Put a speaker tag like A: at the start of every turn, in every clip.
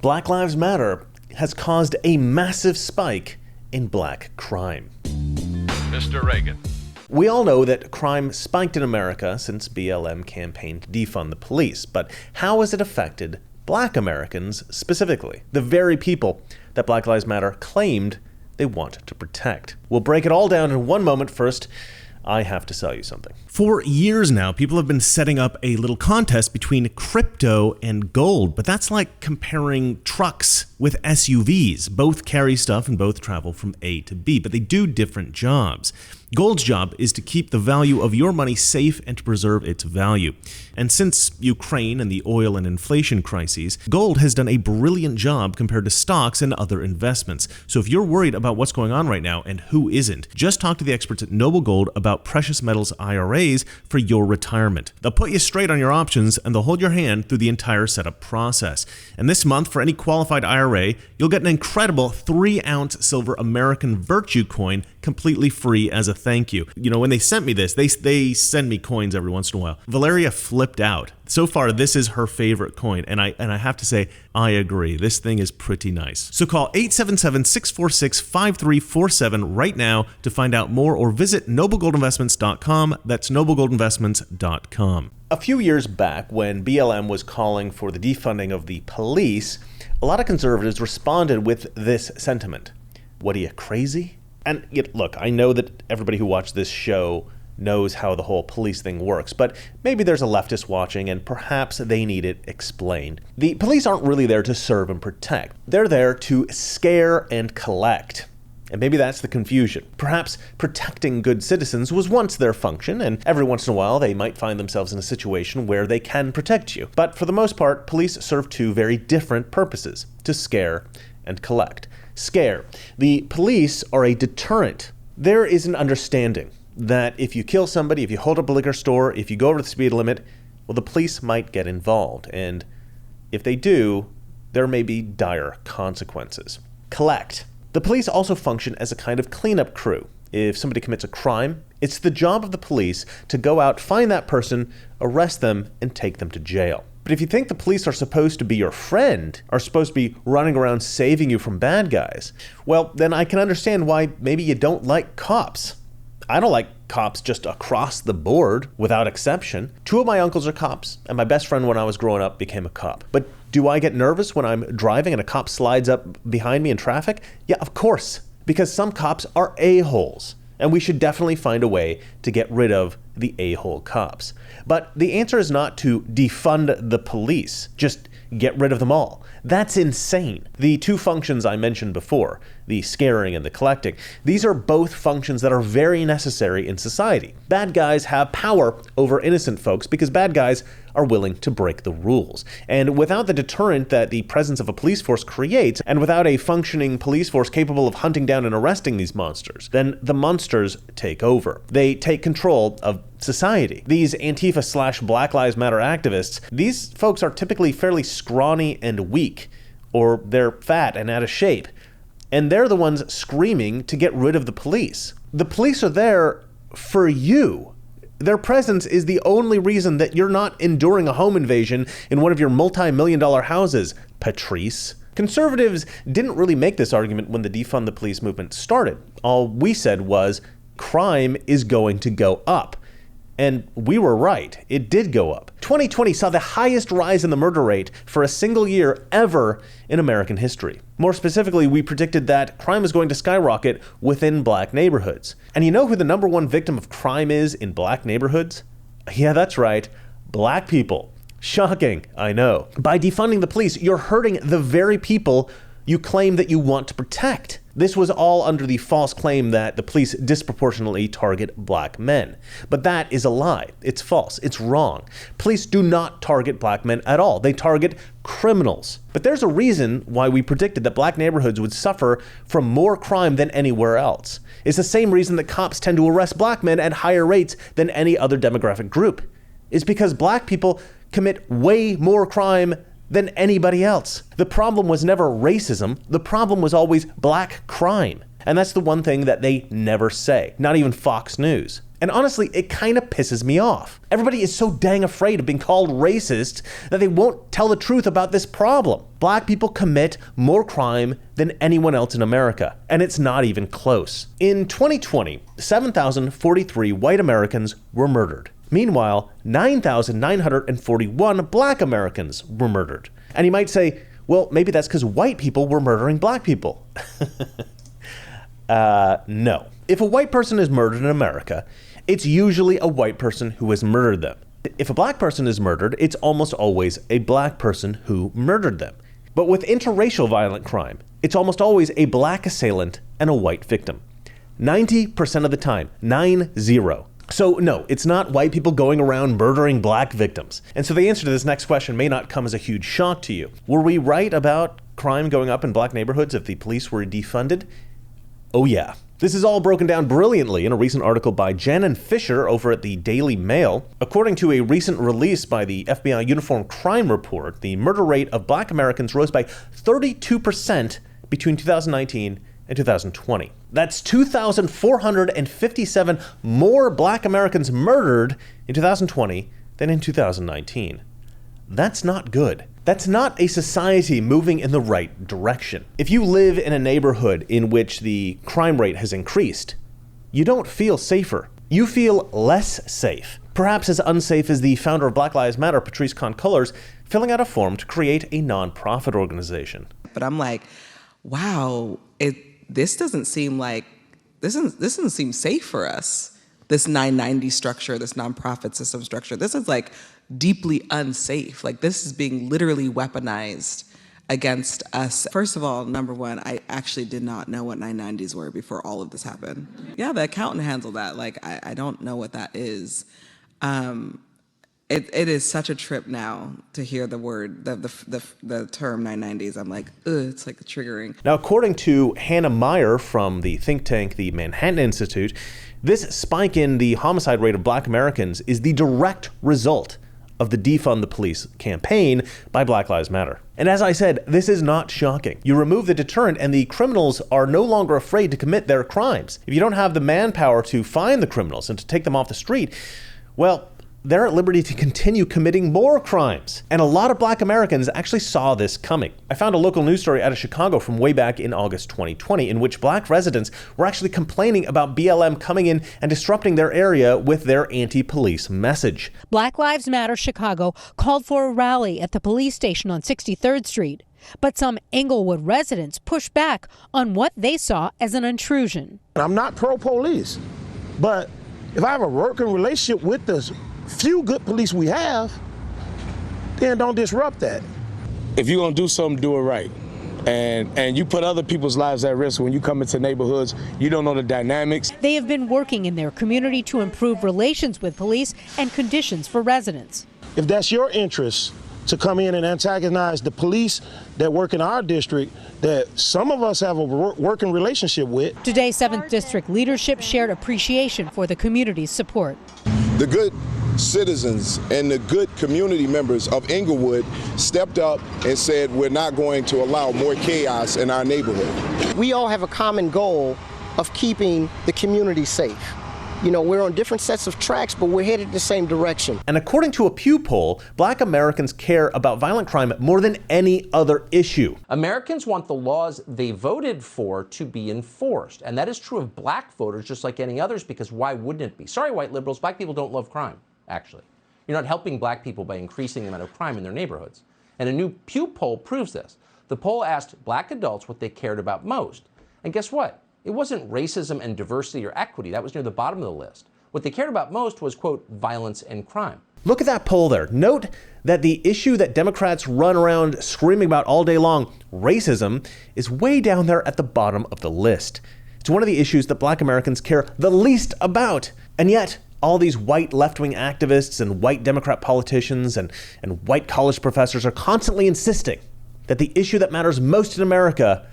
A: Black Lives Matter has caused a massive spike in black crime.
B: Mr. Reagan.
A: We all know that crime spiked in America since BLM campaigned to defund the police, but how has it affected black Americans specifically? The very people that Black Lives Matter claimed they want to protect. We'll break it all down in one moment. First, I have to sell you something.
C: For years now, people have been setting up a little contest between crypto and gold, but that's like comparing trucks with SUVs. Both carry stuff and both travel from A to B, but they do different jobs. Gold's job is to keep the value of your money safe and to preserve its value. And since Ukraine and the oil and inflation crises, gold has done a brilliant job compared to stocks and other investments. So if you're worried about what's going on right now, and who isn't, just talk to the experts at Noble Gold about precious metals IRAs for your retirement. They'll put you straight on your options and they'll hold your hand through the entire setup process. And this month, for any qualified IRA, you'll get an incredible 3-ounce silver American Virtue coin completely free as a thank you. You know, when they sent me this, they send me coins every once in a while. Valeria flipped out. So far, this is her favorite coin, and I have to say, I agree. This thing is pretty nice. So call 877-646-5347 right now to find out more, or visit noblegoldinvestments.com. That's noblegoldinvestments.com.
A: A few years back, when BLM was calling for the defunding of the police, a lot of conservatives responded with this sentiment. What are you, crazy? And look, I know that everybody who watched this show knows how the whole police thing works, but maybe there's a leftist watching and perhaps they need it explained. The police aren't really there to serve and protect. They're there to scare and collect. And maybe that's the confusion. Perhaps protecting good citizens was once their function, and every once in a while they might find themselves in a situation where they can protect you. But for the most part, police serve two very different purposes: to scare and collect. Scare. The police are a deterrent. There is an understanding that if you kill somebody, if you hold up a liquor store, if you go over the speed limit, well, the police might get involved. And if they do, there may be dire consequences. Collect. The police also function as a kind of cleanup crew. If somebody commits a crime, it's the job of the police to go out, find that person, arrest them, and take them to jail. But if you think the police are supposed to be your friend, are supposed to be running around saving you from bad guys, well, then I can understand why maybe you don't like cops. I don't like cops just across the board, without exception. 2 of my uncles are cops, and my best friend when I was growing up became a cop. But do I get nervous when I'm driving and a cop slides up behind me in traffic? Yeah, of course, because some cops are a-holes, and we should definitely find a way to get rid of the a-hole cops. But the answer is not to defund the police, just get rid of them all. That's insane. The 2 functions I mentioned before, the scaring and the collecting, these are both functions that are very necessary in society. Bad guys have power over innocent folks because bad guys are willing to break the rules. And without the deterrent that the presence of a police force creates, and without a functioning police force capable of hunting down and arresting these monsters, then the monsters take over. They take control of society. These Antifa/Black Lives Matter activists, these folks are typically fairly scrawny and weak, or they're fat and out of shape. And they're the ones screaming to get rid of the police. The police are there for you. Their presence is the only reason that you're not enduring a home invasion in one of your multi-million-dollar houses, Patrice. Conservatives didn't really make this argument when the defund the police movement started. All we said was, crime is going to go up. And we were right. It did go up. 2020 saw the highest rise in the murder rate for a single year ever in American history. More specifically, we predicted that crime is going to skyrocket within black neighborhoods. And you know who the number 1 victim of crime is in black neighborhoods? Yeah, that's right. Black people. Shocking, I know. By defunding the police, you're hurting the very people you claim that you want to protect. This was all under the false claim that the police disproportionately target black men. But that is a lie. It's false. It's wrong. Police do not target black men at all. They target criminals. But there's a reason why we predicted that black neighborhoods would suffer from more crime than anywhere else. It's the same reason that cops tend to arrest black men at higher rates than any other demographic group. It's because black people commit way more crime than anybody else. The problem was never racism. The problem was always black crime. And that's the one thing that they never say, not even Fox News. And honestly, it kind of pisses me off. Everybody is so dang afraid of being called racist that they won't tell the truth about this problem. Black people commit more crime than anyone else in America, and it's not even close. In 2020, 7,043 white Americans were murdered. Meanwhile, 9,941 black Americans were murdered. And you might say, well, maybe that's because white people were murdering black people. No. If a white person is murdered in America, it's usually a white person who has murdered them. If a black person is murdered, it's almost always a black person who murdered them. But with interracial violent crime, it's almost always a black assailant and a white victim. 90% of the time, 9-0. So no, it's not white people going around murdering black victims. And so the answer to this next question may not come as a huge shock to you. Were we right about crime going up in black neighborhoods if the police were defunded? Oh yeah. This is all broken down brilliantly in a recent article by Jen and Fisher over at the Daily Mail. According to a recent release by the FBI Uniform Crime Report, the murder rate of black Americans rose by 32% between 2019 and 2020. That's 2,457 more black Americans murdered in 2020 than in 2019. That's not good. That's not a society moving in the right direction. If you live in a neighborhood in which the crime rate has increased, you don't feel safer. You feel less safe. Perhaps as unsafe as the founder of Black Lives Matter, Patrisse Cullors, filling out a form to create a nonprofit organization.
D: But I'm like, wow, this doesn't seem safe for us. This 990 structure, this nonprofit system structure, this is like deeply unsafe. Like this is being literally weaponized against us. First of all, number one, I actually did not know what 990s were before all of this happened. Yeah, the accountant handled that. Like I don't know what that is. It is such a trip now to hear the word, the term 990s. I'm like, ugh, it's like triggering.
A: Now, according to Hannah Meyer from the think tank, the Manhattan Institute, this spike in the homicide rate of black Americans is the direct result of the Defund the Police campaign by Black Lives Matter. And as I said, this is not shocking. You remove the deterrent and the criminals are no longer afraid to commit their crimes. If you don't have the manpower to find the criminals and to take them off the street, well, they're at liberty to continue committing more crimes. And a lot of black Americans actually saw this coming. I found a local news story out of Chicago from way back in August 2020 in which black residents were actually complaining about BLM coming in and disrupting their area with their anti-police message.
E: Black Lives Matter Chicago called for a rally at the police station on 63rd Street. But some Englewood residents pushed back on what they saw as an intrusion.
F: I'm not pro-police, but if I have a working relationship with the few good police we have, then don't disrupt that.
G: If you're gonna do something, do it right. And you put other people's lives at risk when you come into neighborhoods. You don't know the dynamics.
E: They have been working in their community to improve relations with police and conditions for residents.
F: If that's your interest to come in and antagonize the police that work in our district, that some of us have a working relationship with.
E: Today, 7th District leadership shared appreciation for the community's support.
H: The good citizens and the good community members of Englewood stepped up and said, we're not going to allow more chaos in our neighborhood.
I: We all have a common goal of keeping the community safe. You know, we're on different sets of tracks, but we're headed the same direction.
A: And according to a Pew poll, black Americans care about violent crime more than any other issue.
J: Americans want the laws they voted for to be enforced. And that is true of black voters just like any others, because why wouldn't it be? Sorry, white liberals, black people don't love crime, actually. You're not helping black people by increasing the amount of crime in their neighborhoods. And a new Pew poll proves this. The poll asked black adults what they cared about most. And guess what? It wasn't racism and diversity or equity. That was near the bottom of the list. What they cared about most was, quote, violence and crime.
A: Look at that poll there. Note that the issue that Democrats run around screaming about all day long, racism, is way down there at the bottom of the list. It's one of the issues that black Americans care the least about. And yet, all these white left-wing activists and white Democrat politicians and white college professors are constantly insisting that the issue that matters most in America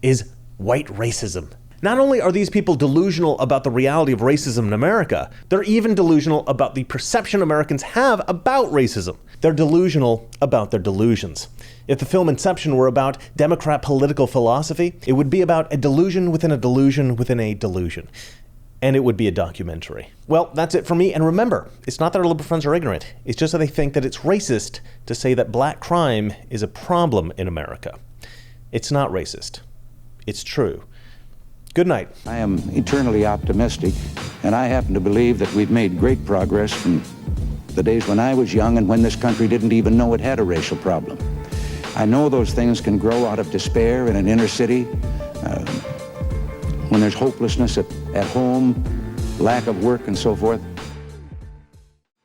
A: is white racism. Not only are these people delusional about the reality of racism in America, they're even delusional about the perception Americans have about racism. They're delusional about their delusions. If the film Inception were about Democrat political philosophy, it would be about a delusion within a delusion within a delusion. and it would be a documentary. Well, that's it for me. And remember, it's not that our liberal friends are ignorant. It's just that they think that it's racist to say that black crime is a problem in America. It's not racist. It's true. Good night.
K: I am eternally optimistic, and I happen to believe that we've made great progress from the days when I was young and when this country didn't even know it had a racial problem. I know those things can grow out of despair in an inner city, when there's hopelessness at home, lack of work and so forth.